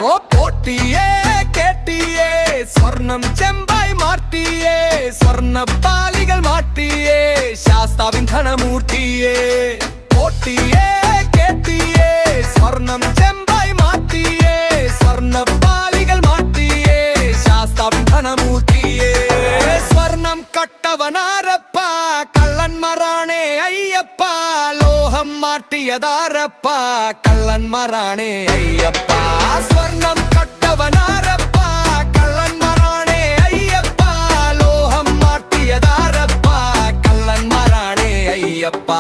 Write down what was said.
ഓ പോട്ടിയേ കേട്ടിയേ സ്വർണം ചെമ്പായി മാറ്റിയേ സ്വർണ്ണപ്പാലികൾ മാറ്റിയേ ശാസ്താവിൻ ധനമൂർത്തിയേ പോട്ടിയേ കേട്ടിയേ സ്വർണം ചെമ്പായി മാറ്റിയേ സ്വർണ്ണപ്പാലികൾ മാറ്റിയേ ശാസ്താവിൻ ധനമൂർത്തിയേ സ്വർണം കട്ടവനാരപ്പ കള്ളന്മാരാണേ അയ്യപ്പ ലോഹം മാറ്റിയതാരപ്പ കള്ളന്മാരാണേ അയ്യപ്പ സ്വർണം കട്ടവനാരപ്പ കള്ളന്മാരാണേ അയ്യപ്പ ലോഹം മാറ്റിയതാരപ്പ കള്ളന്മാരാണേ അയ്യപ്പ